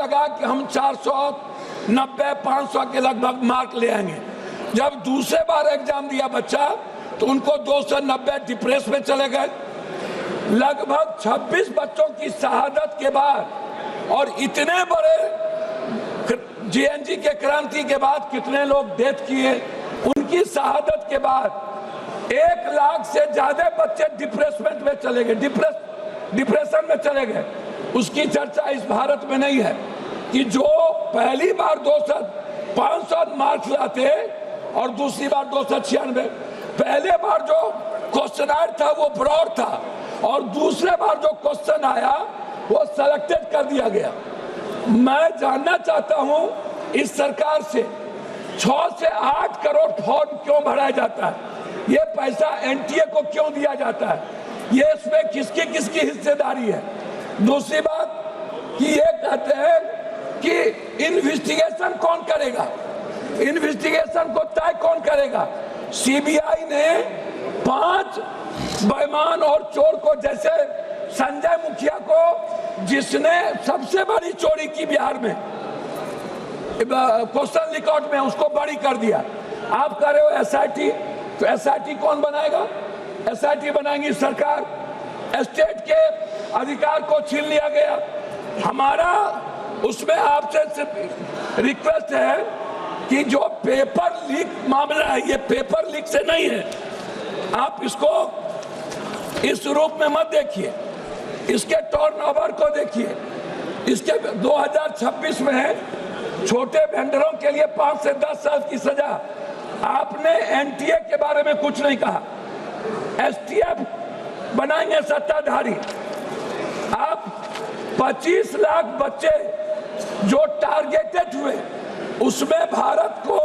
लगा कि हम 490 500 के लगभग मार्क ले आएंगे। जब दूसरे बार एग्जाम दिया बच्चा तो उनको 290 डिप्रेस में चले गए। लगभग 26 बच्चों की शहादत के बाद और इतने बड़े जेएनजी के क्रांति के बाद कितने लोग डेथ किए, उनकी शहादत के बाद 1 लाख से ज्यादा बच्चे डिप्रेसमेंट में चले गए, डिप्रेशन में चले गए। उसकी चर्चा इस भारत में नहीं है कि जो पहली बार 500 मार्क्स लाते और दूसरी बार 296। पहले बार जो क्वेश्चन था वो ब्रॉड था और दूसरे बार जो क्वेश्चन आया वो सेलेक्टेड कर दिया गया। मैं जानना चाहता हूं इस सरकार से 6 से 8 करोड़ फॉर्म क्यों भराया जाता है, ये पैसा एनटीए को क्यों दिया जाता है, ये इसमें किसकी किसकी हिस्सेदारी है। दूसरी बात कि ये कहते हैं कि इन्वेस्टिगेशन कौन करेगा, इन्वेस्टिगेशन को तय कौन करेगा। सीबीआई ने 5 बेईमान और चोर को, जैसे संजय मुखिया को जिसने सबसे बड़ी चोरी की बिहार में क्वेश्चन रिकॉर्ड में, उसको बरी कर दिया। आप कह रहे हो एसआईटी, तो एसआईटी कौन बनाएगा, एसआईटी बनाएंगी सरकार। स्टेट के अधिकार को छीन लिया गया। हमारा उसमें आपसे रिक्वेस्ट है कि जो पेपर लीक मामला है, ये पेपर लीक से नहीं है, आप इसको इस रूप में मत देखिए, इसके टर्नओवर को देखिए। इसके 2026 में है छोटे वेंडरों के लिए 5 से 10 साल की सजा। आपने एनटीए के बारे में कुछ नहीं कहा। एसटीएफ बनाएंगे सत्ताधारी। आप 25 लाख बच्चे जो टारगेटेड हुए, उसमें भारत को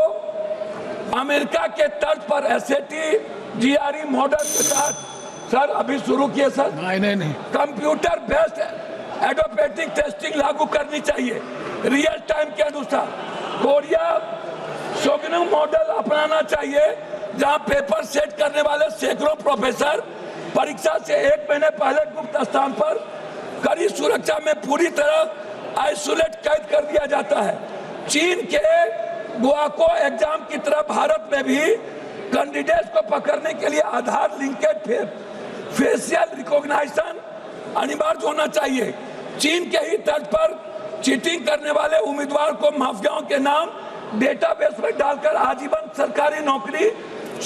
अमेरिका के तर्ज पर एसएटी जीआरई मॉडल के साथ, सर अभी शुरू किए सर, नहीं कंप्यूटर बेस्ड एडोपेटिक टेस्टिंग लागू करनी चाहिए रियल टाइम के अनुसार। कोरिया शोगनम मॉडल अपनाना चाहिए जहां पेपर सेट करने वाले सैकड़ों प्रोफेसर परीक्षा से 1 महीने पहले गुप्त स्थान पर कड़ी सुरक्षा में पूरी तरह आइसोलेट कैद कर दिया जाता है। चीन के गुआको एग्जाम की तरह भारत में भी कैंडिडेट्स को पकड़ने के लिए आधार लिंकेड फेशियल रिकॉग्निशन अनिवार्य होना चाहिए। चीन के ही तर्ज पर चीटिंग करने वाले उम्मीदवार को माफियाओं के नाम डेटाबेस में डालकर आजीवन सरकारी नौकरी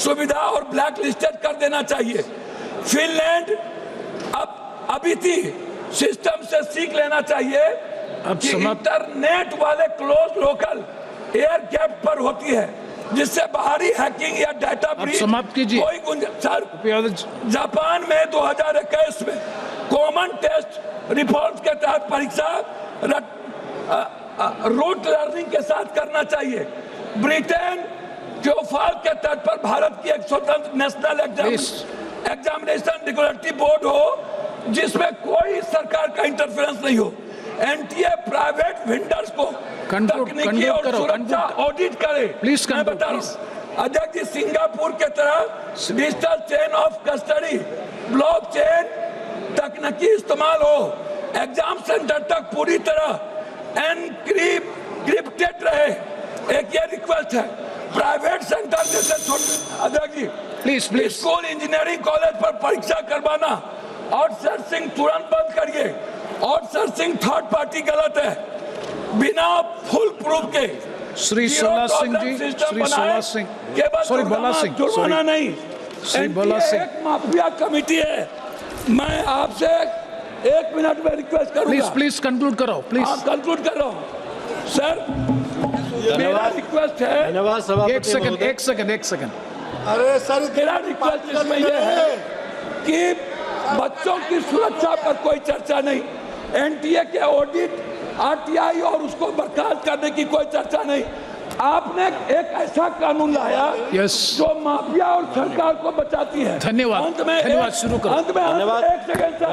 सुविधा और ब्लैक लिस्टेड कर देना चाहिए। फिनलैंड अभी थी सिस्टम से सीख लेना चाहिए कि इंटरनेट वाले क्लोज लोकल एयर गैप पर होती है, जिससे बाहरी हैकिंग या डाटा ब्रीच कोई गुंजाइश। जापान में 2021 में कॉमन टेस्ट रिफॉर्म्स के तहत परीक्षा रूट लर्निंग के साथ करना चाहिए। ब्रिटेन जोफाल के तर्ज पर भारत की एक स्वतंत्र नेशनल एग्जामिनेशन रेगुलेटरी बोर्ड हो जिसमें कोई सरकार का इंटरफेरेंस नहीं हो। एनटीए प्राइवेट वेंडर्स को तकनीकी और सुरक्षा ऑडिट करे। मैं बता रहा हूं अध्यक्ष जी, सिंगापुर के तरह digital chain of custody blockchain तकनीकी इस्तेमाल हो, एग्जाम सेंटर तक पूरी तरह एनक्रिप्टेड रहे। एक ये रिक्वेस्ट है, प्राइवेट सेंटर जैसे अध्यक्ष जी प्लीज स्कूल इंजीनियरिंग कॉलेज पर परीक्षा करवाना आउटसोर्सिंग तुरंत बंद करिए। आउटसोर्सिंग थर्ड पार्टी गलत है, बिना फुल प्रूफ के। श्री सोला सिंह जी, श्री सोला सिंह, सॉरी बोला सिंह, जुर्माना नहीं, श्री बोला सिंह, एक माफिया कमेटी है। मैं आपसे 1 मिनट में रिक्वेस्ट करूंगा, प्लीज कंक्लूड करो, प्लीज कंक्लूड कर रहा हूं सर। मेरा रिक्वेस्ट है, धन्यवाद सभापति। एक सेकंड। अरे सर, मेरा रिक्वेस्ट इसमें यह है कि बच्चों की सुरक्षा पर कोई चर्चा नहीं, एनटीए के ऑडिट, आरटीआई और उसको बर्खास्त करने की कोई चर्चा नहीं। आपने एक ऐसा कानून लाया जो माफिया और सरकार को बचाती है। धन्यवाद, शुरू करो। अंत में 1 सेकंड सर।